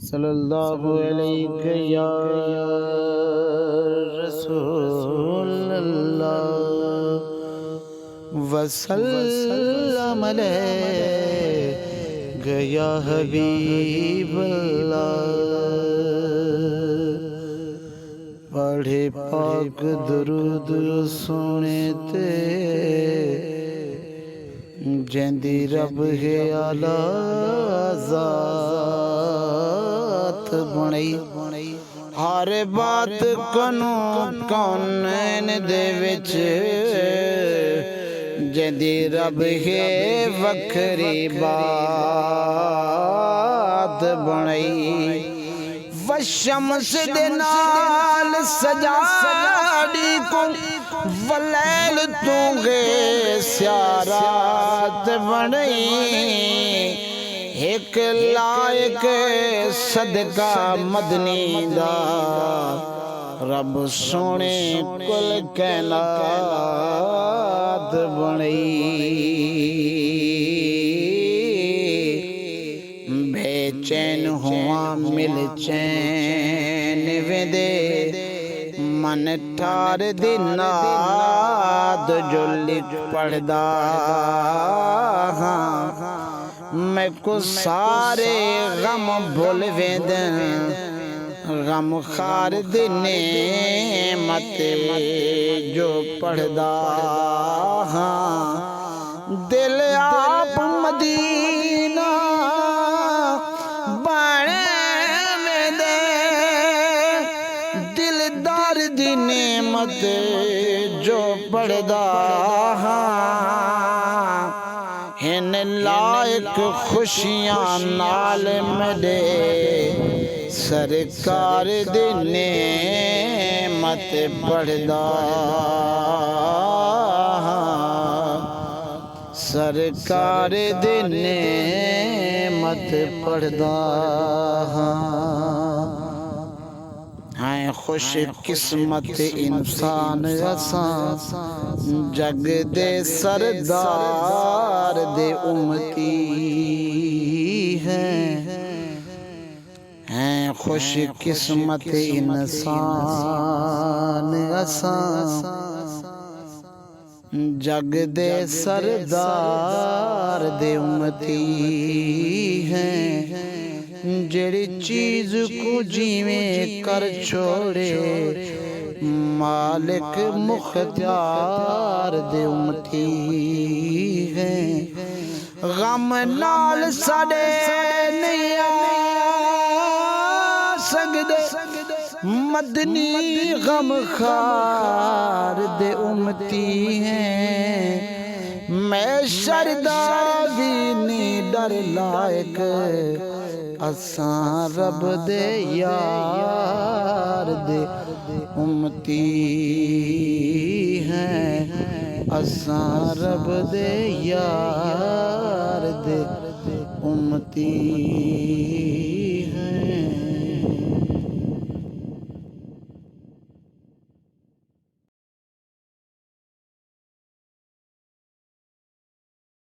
صلی اللہ علیہ یا رسول اللہ وسلم علیہ یا حبیب اللہ پڑھے پاک درود سونے تے جیندی رب ہے اعلی ذات بنائی ہر بات کنو کونین دے وچ جیندی رب ہے وکھری بات بنائی والشمس دے نال سجاڑی کو ولیل تو گے سیارات بنائی ایک لائق صدقہ مدنی دا رب سونے کل کائنات بنائی بے چین ہوا مل چین ویندے من ٹھار دیناد جو لکھ پڑھدا میں کو سارے غم بھول ویندن غم خار دی نعمت جو پڑھدا دل آپ مدینہ دلدار دی نعمت جو پڑھدا ہن لائق خوشیاں نال ملے سرکار دی نعمت پڑھدا سرکار دی نعمت پڑھدا ہیں خوش قسمت انسان اساں جگ دے سردار دے امتی ہیں خوش قسمت انسان اساں جگ دے سردار دے امتی ہیں جڑی چیز کو جیویں کر چھوڑے مالک مختار دے امتی ہیں غم نال سڑے نہیں آ سکدے مدنی غم خار دے امتی ہیں میں شردا بھی نہیں ڈر لائق اساں رب دے یار دے امتی ہیں اساں رب دے یار دے امتی